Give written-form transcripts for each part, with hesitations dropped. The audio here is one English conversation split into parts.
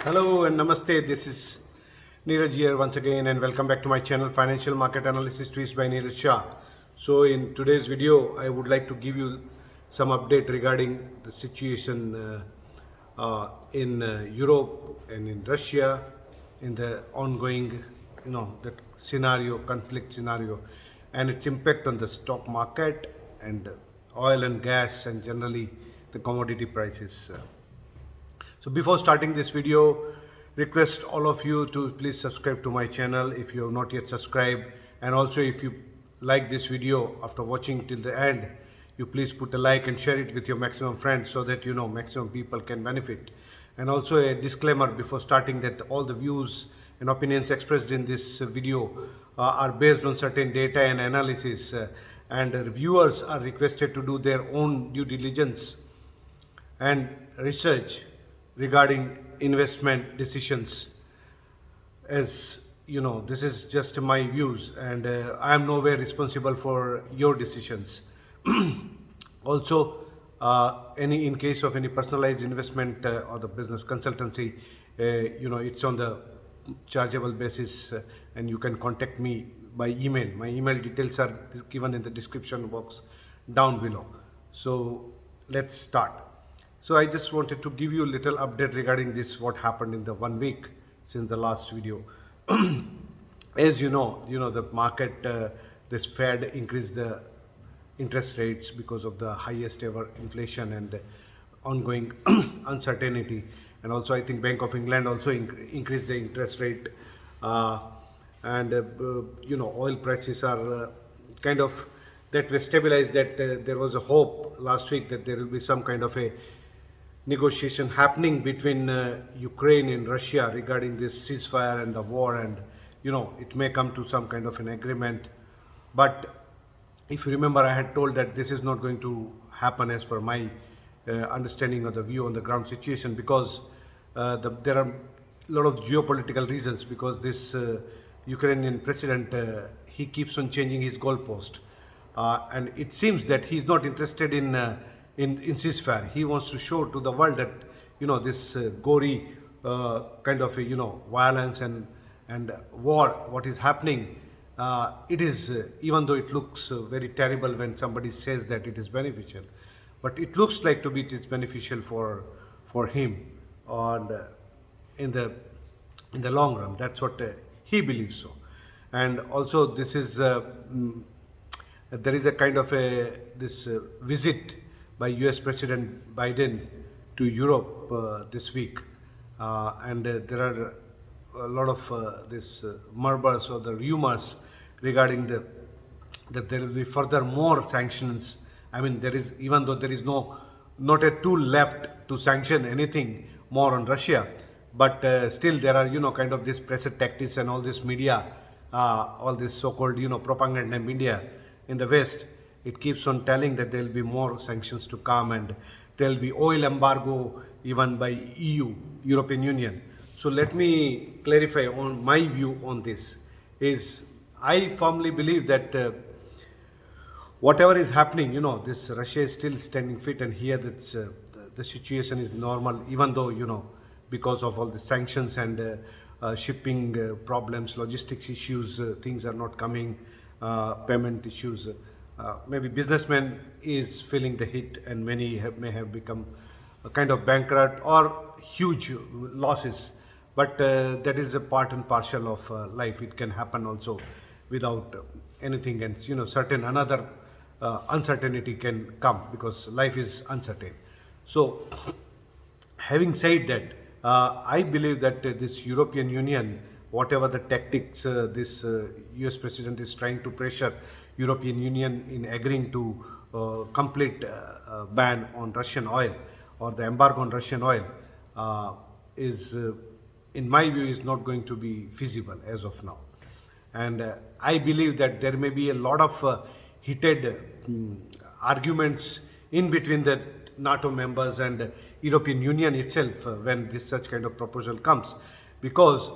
Hello and namaste. This is Neeraj here once again, and welcome back to my channel Financial Market Analysis Trees by Neeraj Shah. So in today's video, I would like to give you some update regarding the situation in Europe and in Russia, in the ongoing, that scenario, conflict scenario, and its impact on the stock market and oil and gas, and generally the commodity prices. So before starting this video, request all of you to please subscribe to my channel if you have not yet subscribed, and also if you like this video after watching till the end, you please put a like and share it with your maximum friends so that maximum people can benefit. And also a disclaimer before starting that all the views and opinions expressed in this video are based on certain data and analysis, and viewers are requested to do their own due diligence and research regarding investment decisions. As you know, this is just my views, and I am nowhere responsible for your decisions. Also, in case of any personalized investment or the business consultancy, it's on the chargeable basis, and you can contact me by email. My email details are given in the description box down below. So let's start. So I just wanted to give you a little update regarding this, what happened in the 1 week since the last video. As you know, the market, this Fed increased the interest rates because of the highest ever inflation and ongoing uncertainty. And also I think Bank of England also increased the interest rate. Oil prices are kind of that were stabilized, that there was a hope last week that there will be some kind of a negotiation happening between Ukraine and Russia regarding this ceasefire and the war, and it may come to some kind of an agreement. But if you remember, I had told that this is not going to happen as per my understanding of the view on the ground situation, because there are a lot of geopolitical reasons, because this Ukrainian president, he keeps on changing his goalpost, and it seems that he's not interested in ceasefire. He wants to show to the world that this gory kind of violence and war, what is happening, it is even though it looks very terrible when somebody says that it is beneficial, but it looks like it is beneficial for him, and in the long run, that's what he believes so. And also this is there is a kind of this visit by US President Biden to Europe this week, and there are a lot of this murmurs or the rumors regarding that there will be further more sanctions. I mean, there is, even though there is not a tool left to sanction anything more on Russia, but still there are kind of this pressure tactics and all this media, all this so-called propaganda media in the West. It keeps on telling that there will be more sanctions to come, and there will be oil embargo even by EU, European Union. So let me clarify on my view on this. Is I firmly believe that whatever is happening, this Russia is still standing fit, and here that's the situation is normal, even though because of all the sanctions and shipping problems, logistics issues, things are not coming, payment issues. Maybe businessmen is feeling the hit, and many may have become a kind of bankrupt or huge losses. But that is a part and parcel of life. It can happen also without anything, and certain another uncertainty can come, because life is uncertain. So having said that, I believe that this European Union, whatever the tactics this US president is trying to pressure European Union in agreeing to complete ban on Russian oil, or the embargo on Russian oil, is in my view is not going to be feasible as of now. And I believe that there may be a lot of heated arguments in between the NATO members and European Union itself when this such kind of proposal comes, because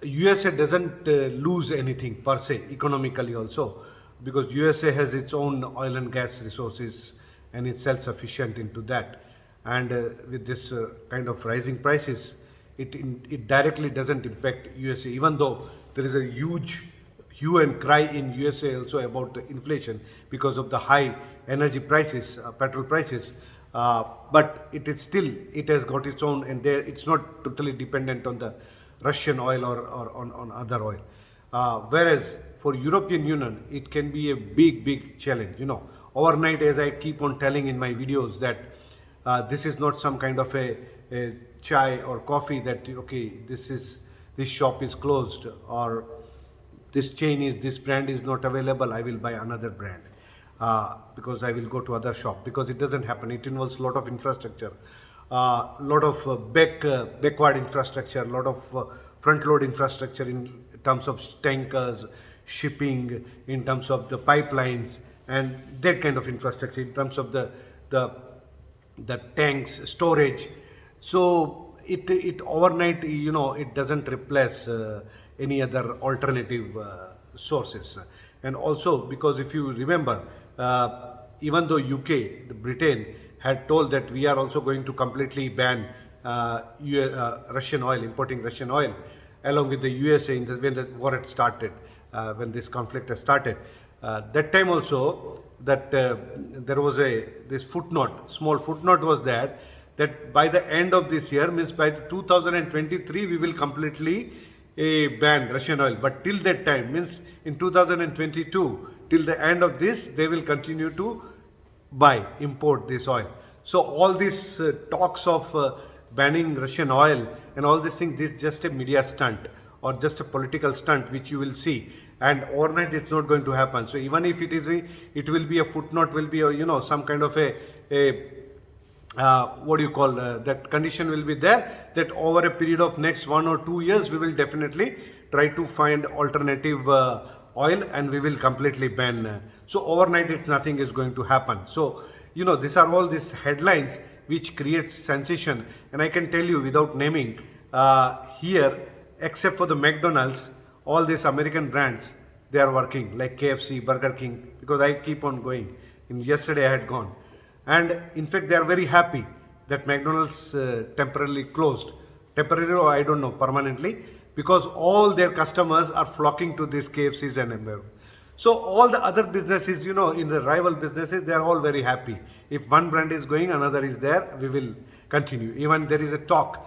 USA doesn't lose anything per se economically also, because USA has its own oil and gas resources and is self-sufficient into that. And with this kind of rising prices, it directly doesn't impact USA, even though there is a huge hue and cry in USA also about the inflation because of the high energy prices, petrol prices. But it is still, it has got its own, and there it's not totally dependent on the Russian oil or on other oil. Whereas for European Union, it can be a big challenge. Overnight, as I keep on telling in my videos, that this is not some kind of a chai or coffee that, okay, this shop is closed, or this brand is not available, I will buy another brand because I will go to other shop, because it doesn't happen. It involves a lot of infrastructure, lot of backward infrastructure, lot of front load infrastructure in terms of tankers, shipping, in terms of the pipelines, and that kind of infrastructure, in terms of the tanks, storage. So it overnight, it doesn't replace any other alternative sources. And also, because if you remember, even though Britain had told that we are also going to completely ban Russian oil, importing Russian oil, along with the USA when the war had started, when this conflict has started. That time also, that there was this small footnote was there, that by the end of this year, means by 2023, we will completely ban Russian oil. But till that time, means in 2022, till the end of this, they will continue to import this oil. So all these talks of banning Russian oil and all these things, this is just a media stunt or just a political stunt which you will see, and overnight it's not going to happen. So even if it is it will be a footnote, will be some kind of a what do you call, that condition will be there, that over a period of next 1 or 2 years we will definitely try to find alternative oil and we will completely ban. So overnight it's nothing is going to happen. So these are all these headlines which creates sensation, and I can tell you without naming here, except for the McDonald's, all these American brands, they are working, like KFC, Burger King, because I keep on going. Yesterday I had gone, and in fact they are very happy that McDonald's temporarily closed. Temporarily, or I don't know, permanently, because all their customers are flocking to these KFCs and McDonald's. So all the other businesses, in the rival businesses, they are all very happy. If one brand is going, another is there, we will continue. Even there is a talk,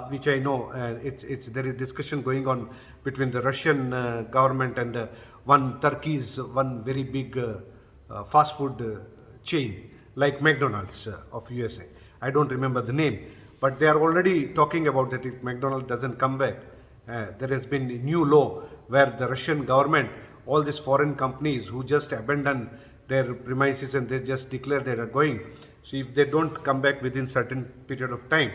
which I know, there is discussion going on between the Russian government and one very big fast food chain, like McDonald's of USA. I don't remember the name, but they are already talking about that if McDonald's doesn't come back, there has been a new law where the Russian government, all these foreign companies who just abandon their premises and they just declare they are going, so if they don't come back within certain period of time,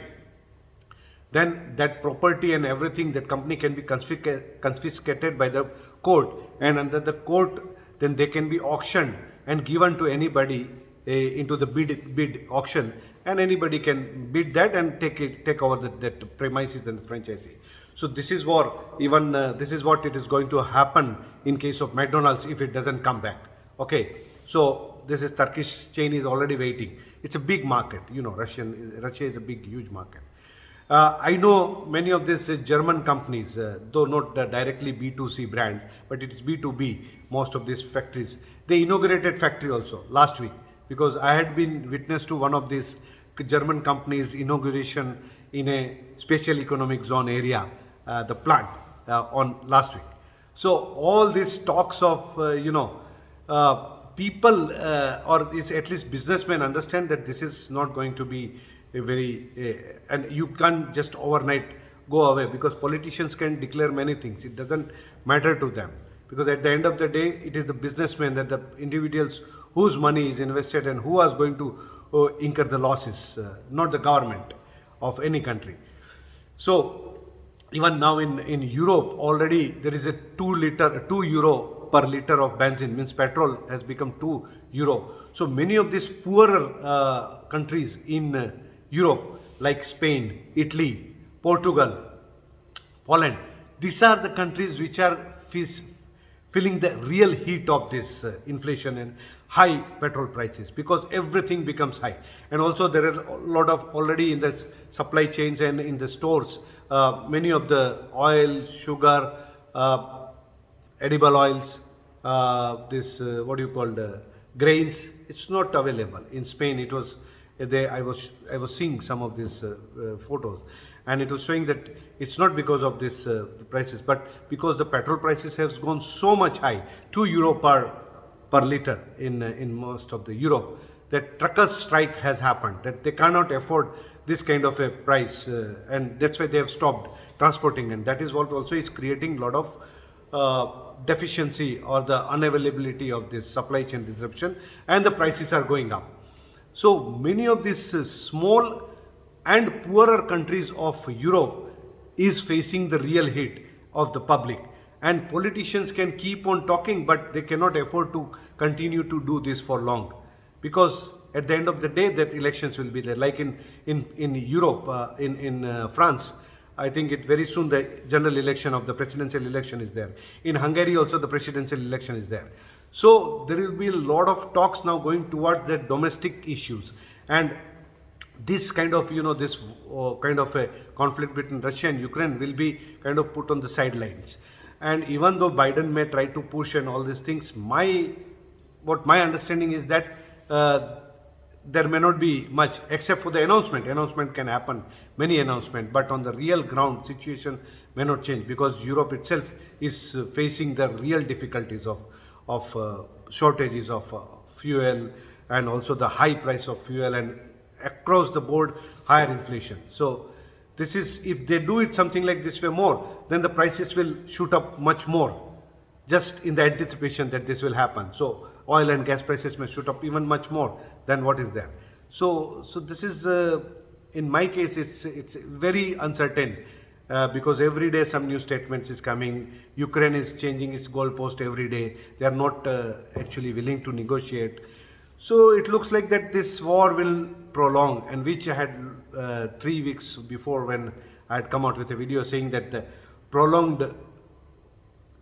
then that property and everything, that company can be confiscated by the court, and under the court, then they can be auctioned and given to anybody into the bid auction, and anybody can bid that and take over that premises and the franchisee. So this is what this is what it is going to happen in case of McDonald's if it doesn't come back. Okay, so this is Turkish chain is already waiting. It's a big market, Russia is a huge market. I know many of these German companies, though not directly B2C brands, but it is B2B, most of these factories. They inaugurated factory also last week, because I had been witness to one of these German companies' inauguration in a special economic zone area, the plant, on last week. So all these talks of, people or at least businessmen understand that this is not going to be a very, and you can't just overnight go away, because politicians can declare many things. It doesn't matter to them, because at the end of the day, it is the businessmen, that the individuals whose money is invested and who is going to incur the losses, not the government of any country. So even now in Europe, already there is a 2 euro per liter of benzene, means petrol has become 2 euro. So many of these poorer countries in Europe, like Spain, Italy, Portugal, Poland, these are the countries which are feeling the real heat of this inflation and high petrol prices, because everything becomes high. And also there are a lot of already in the supply chains and in the stores, many of the oil, sugar, edible oils, what do you call the grains, it's not available. In Spain it was, I was seeing some of these photos, and it was showing that it's not because of this prices, but because the petrol prices has gone so much high, €2 per liter in most of the Europe, that truckers strike has happened, that they cannot afford this kind of a price, and that's why they have stopped transporting, and that is what also is creating a lot of deficiency or the unavailability of this supply chain disruption, and the prices are going up. So many of these small and poorer countries of Europe is facing the real hit of the public, and politicians can keep on talking, but they cannot afford to continue to do this for long, because at the end of the day that elections will be there, like in Europe, in France. I think it very soon the general election of the presidential election is there. In Hungary also the presidential election is there. So there will be a lot of talks now going towards the domestic issues, and this kind of, this kind of a conflict between Russia and Ukraine will be kind of put on the sidelines. And even though Biden may try to push and all these things, what my understanding is that there may not be much except for the announcement can happen, many announcements, but on the real ground situation may not change, because Europe itself is facing the real difficulties of shortages of fuel, and also the high price of fuel, and across the board higher inflation. So this is, if they do it something like this way more, then the prices will shoot up much more, just in the anticipation that this will happen. So oil and gas prices may shoot up even much more than what is there. So this is, in my case, it's very uncertain, because every day some new statements is coming. Ukraine is changing its goalpost every day. They are not actually willing to negotiate. So it looks like that this war will prolong, and which I had 3 weeks before, when I had come out with a video saying that the prolonged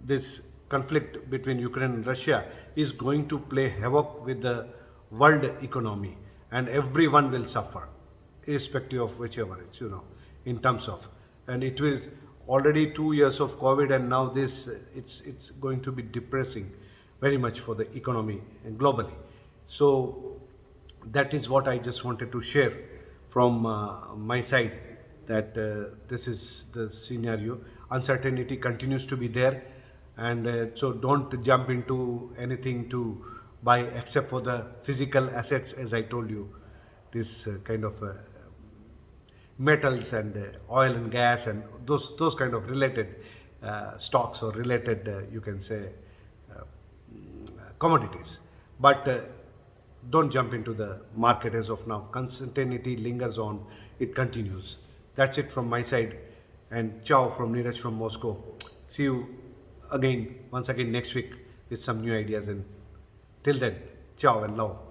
this conflict between Ukraine and Russia is going to play havoc with the world economy, and everyone will suffer, irrespective of whichever it's, in terms of, and it was already 2 years of COVID, and now this, it's going to be depressing very much for the economy and globally. So that is what I just wanted to share from my side, that this is the scenario. Uncertainty continues to be there, and so don't jump into anything to buy except for the physical assets, as I told you, this kind of metals and oil and gas and those kind of related stocks, or related you can say commodities. But don't jump into the market as of now. Uncertainty lingers on, it continues. That's it from my side, and ciao from Neeraj from Moscow. See you once again next week with some new ideas, and till then, ciao and love.